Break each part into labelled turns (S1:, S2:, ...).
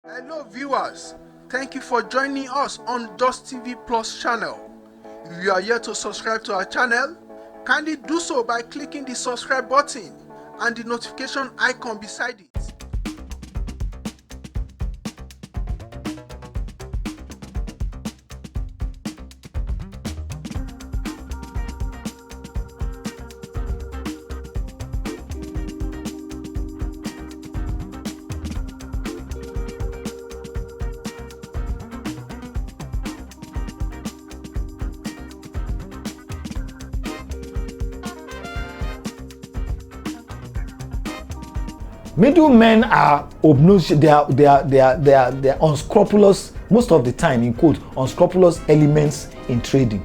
S1: Hello viewers, thank you for joining us on Just TV Plus channel. If you are yet to subscribe to our channel, kindly do so by clicking the subscribe button and the notification icon beside it.
S2: Middlemen are obnoxious. They are unscrupulous, most of the time, in quote, unscrupulous elements in trading.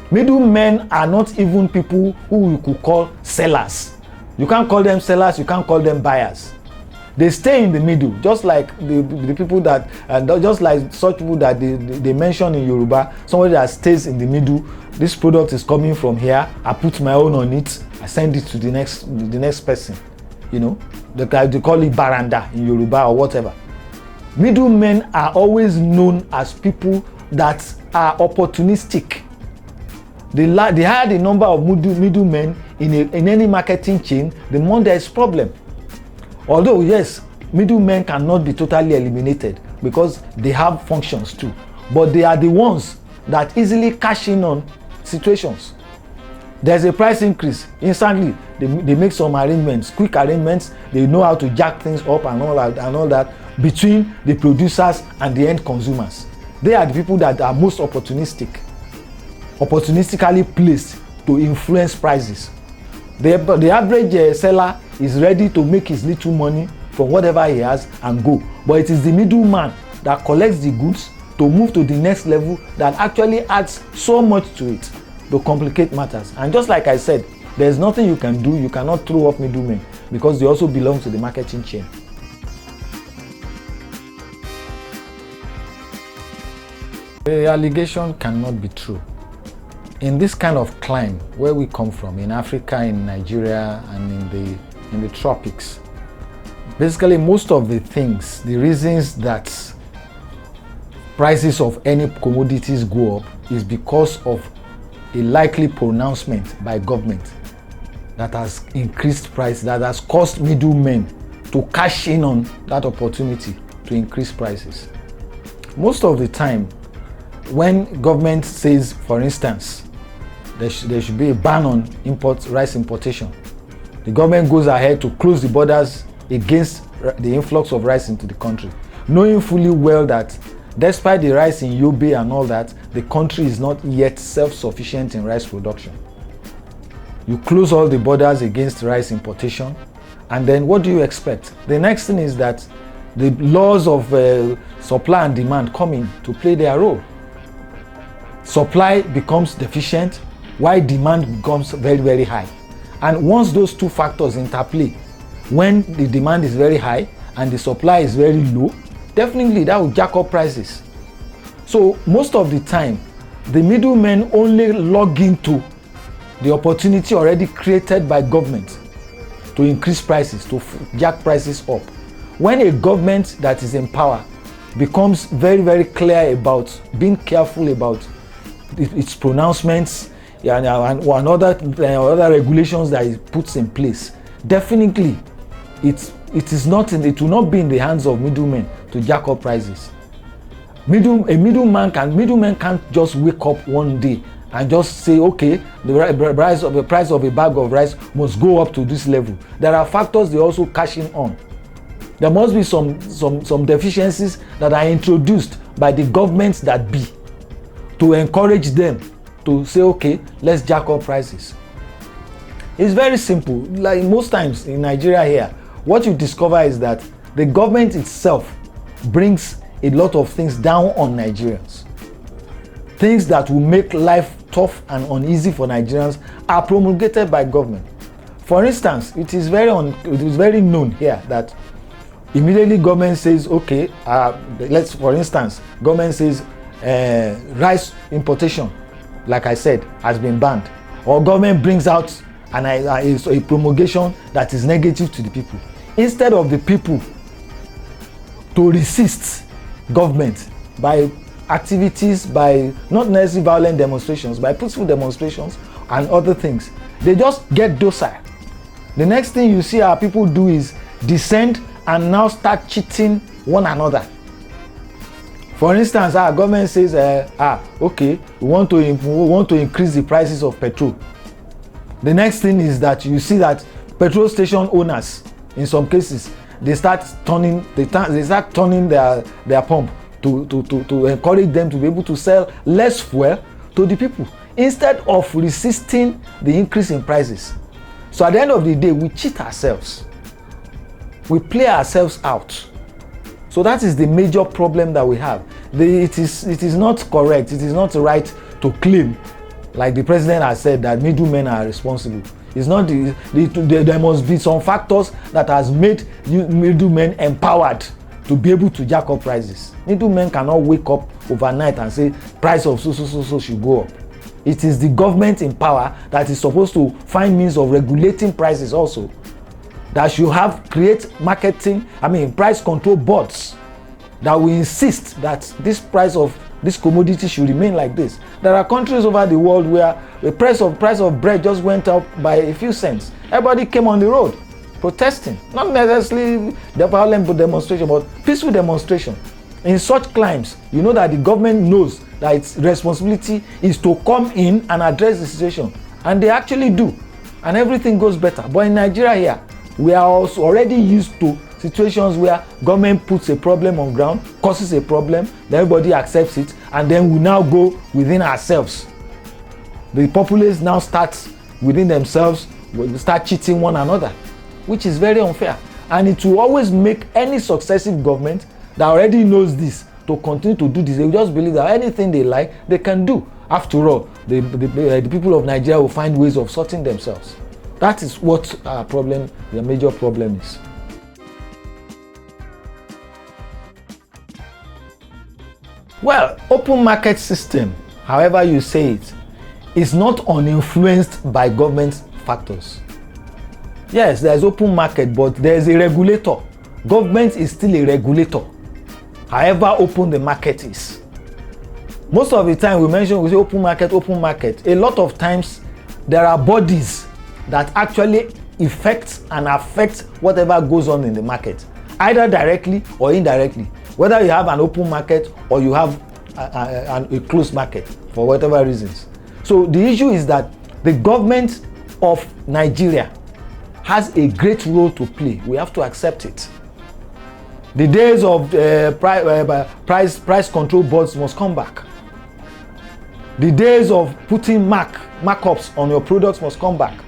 S2: Middlemen are not even people who you could call sellers. You can't call them sellers, you can't call them buyers. They stay in the middle, just like the people that, just like such people that they mention in Yoruba, somebody that stays in the middle. This product is coming from here, I put my own on it, I send it to the next person. You know, they call it baranda in Yoruba or whatever. Middlemen are always known as people that are opportunistic. The higher the number of middlemen in any marketing chain, the more there is problem. Although yes, middlemen cannot be totally eliminated because they have functions too, but they are the ones that easily cash in on situations. There's a price increase, instantly they make some arrangements, quick arrangements. They know how to jack things up and all that between the producers and the end consumers. They are the people that are most opportunistically placed to influence prices. The average seller is ready to make his little money from whatever he has and go, but it is the middleman that collects the goods to move to the next level that actually adds so much to it to complicate matters. And just like I said, there's nothing you can do. You cannot throw off middlemen because they also belong to the marketing chain. The allegation cannot be true. In this kind of climate where we come from, in Africa, in Nigeria, and in the tropics, basically most of the things, the reasons that prices of any commodities go up is because of a likely pronouncement by government that has increased price, that has caused middlemen to cash in on that opportunity to increase prices. Most of the time, when government says, for instance, there should be a ban on rice importation, the government goes ahead to close the borders against the influx of rice into the country, knowing fully well that despite the rice in Yobe and all that, the country is not yet self-sufficient in rice production. You close all the borders against rice importation, and then what do you expect? The next thing is that the laws of supply and demand come in to play their role. Supply becomes deficient while demand becomes very, very high. And once those two factors interplay, when the demand is very high and the supply is very low, definitely that will jack up prices. So most of the time, the middlemen only log into the opportunity already created by government to increase prices, to jack prices up. When a government that is in power becomes very, very clear about being careful about its pronouncements and other regulations that it puts in place, definitely it will not be in the hands of middlemen to jack up prices. Middlemen can't just wake up one day and just say, okay, the price of a bag of rice must go up to this level. There are factors they also cash in on. There must be some deficiencies that are introduced by the governments that be to encourage them to say, okay, let's jack up prices. It's very simple. Like most times in Nigeria here, what you discover is that the government itself brings a lot of things down on Nigerians. Things that will make life tough and uneasy for Nigerians are promulgated by government. For instance, it is very known here that immediately government says, okay, government says rice importation, like I said, has been banned, or government brings out a promulgation that is negative to the people. Instead of the people to resist government by activities, by not necessarily violent demonstrations, by peaceful demonstrations and other things. They just get docile. The next thing you see our people do is descend and now start cheating one another. For instance, our government says, okay, we want to increase the prices of petrol. The next thing is that you see that petrol station owners, in some cases, they start turning their pump to encourage them to be able to sell less fuel to the people instead of resisting the increase in prices. So at the end of the day, we cheat ourselves. We play ourselves out. So that is the major problem that we have. It is not correct, it is not right to claim, like the president has said, that middlemen are responsible. It's not there must be some factors that has made middlemen empowered to be able to jack up prices. Middlemen cannot wake up overnight and say price of so should go up. It is the government in power that is supposed to find means of regulating prices also. That should create price control boards that will insist that this price of this commodity should remain like this. There are countries over the world where the price of bread just went up by a few cents. Everybody came on the road protesting, not necessarily the violent demonstration, but peaceful demonstration. In such climes, you know that the government knows that its responsibility is to come in and address the situation, and they actually do, and everything goes better. But in Nigeria here, we are also already used to situations where government puts a problem on ground, causes a problem, then everybody accepts it, and then we now go within ourselves. The populace now starts within themselves, will start cheating one another, which is very unfair. And it will always make any successive government that already knows this to continue to do this. They will just believe that anything they like, they can do. After all, the people of Nigeria will find ways of sorting themselves. That is what our problem, the major problem is. Well, open market system, however you say it, is not uninfluenced by government factors. Yes, there is open market, but there is a regulator. Government is still a regulator, however open the market is. Most of the time we say open market, open market. A lot of times there are bodies that actually affect whatever goes on in the market, either directly or indirectly. Whether you have an open market or you have a closed market for whatever reasons. So the issue is that the government of Nigeria has a great role to play. We have to accept it. The days of price control boards must come back. The days of putting markups on your products must come back.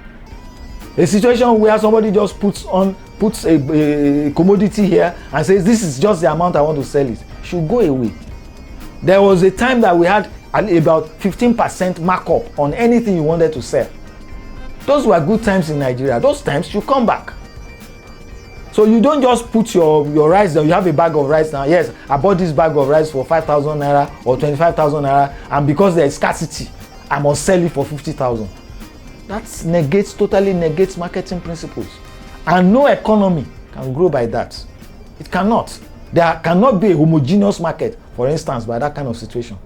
S2: A situation where somebody just puts a commodity here and says this is just the amount I want to sell it should go away. There was a time that we had about 15% markup on anything you wanted to sell. Those were good times in Nigeria. Those times should come back. So you don't just put your rice down. You have a bag of rice now. Yes, I bought this bag of rice for 5,000 naira or 25,000 naira, and because there is scarcity, I must sell it for 50,000. That totally negates marketing principles. And no economy can grow by that. It cannot. There cannot be a homogeneous market, for instance, by that kind of situation.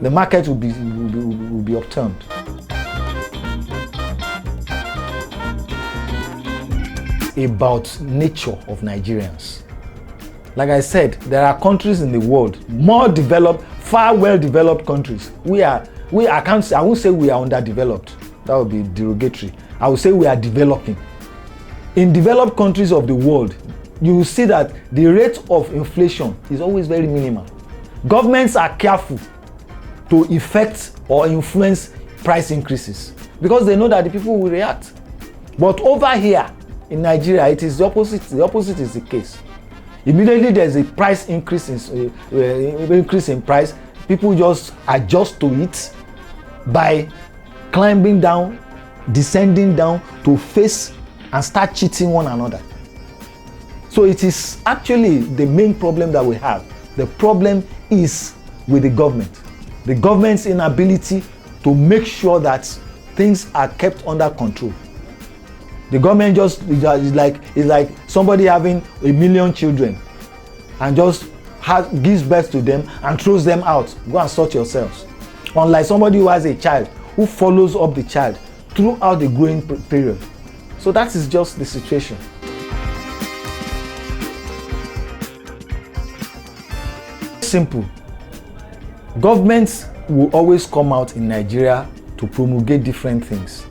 S2: The market will be upturned. About nature of Nigerians. Like I said, there are countries in the world, more developed, far well-developed countries. I won't say we are underdeveloped. That would be derogatory. I would say we are developing. In developed countries of the world, you will see that the rate of inflation is always very minimal. Governments are careful to effect or influence price increases because they know that the people will react. But over here in Nigeria, it is the opposite. The opposite is the case. Immediately there's a price increase in price, people just adjust to it by climbing down, descending down to face and start cheating one another. So it is actually the main problem that we have. The problem is with the government. The government's inability to make sure that things are kept under control. The government is like somebody having 1 million children and just gives birth to them and throws them out. Go and sort yourselves. Unlike somebody who has a child, who follows up the child throughout the growing period. So that is just the situation. Simple. Governments will always come out in Nigeria to promulgate different things.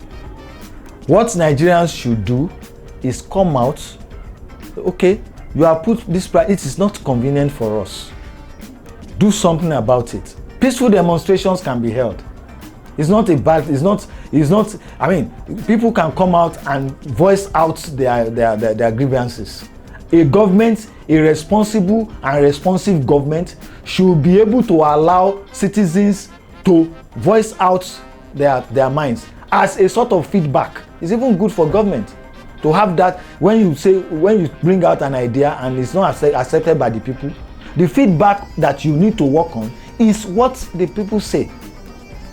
S2: What Nigerians should do is come out, okay, you have put this price, it is not convenient for us. Do something about it. Peaceful demonstrations can be held. It's not a bad, I mean, people can come out and voice out their grievances. A government, a responsible and responsive government should be able to allow citizens to voice out their minds as a sort of feedback. It's even good for government to have that. When you bring out an idea and it's not accepted by the people, the feedback that you need to work on is what the people say.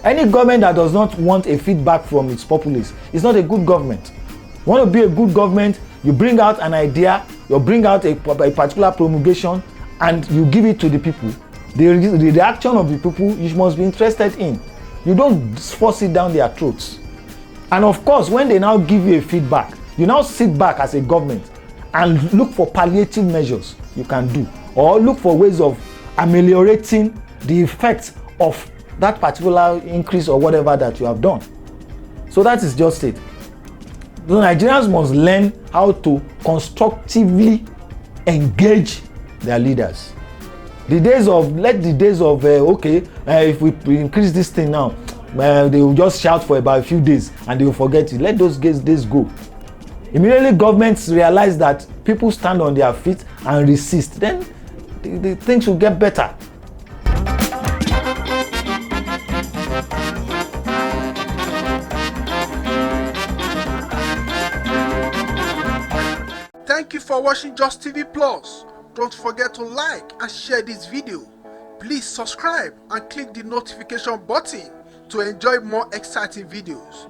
S2: Any government that does not want a feedback from its populace is not a good government. You want to be a good government, you bring out an idea, you bring out a particular promulgation, and you give it to the people. The reaction of the people you must be interested in. You don't force it down their throats. And of course, when they now give you a feedback, you now sit back as a government and look for palliative measures you can do, or look for ways of ameliorating the effects of that particular increase or whatever that you have done. So that is just it. The Nigerians must learn how to constructively engage their leaders. If we increase this thing now, they will just shout for about a few days and they will forget it. Let those days go. Immediately governments realize that people stand on their feet and resist, then the things will get better.
S1: Thank you for watching Just TV Plus. Don't forget to like and share this video. Please subscribe and click the notification button to enjoy more exciting videos.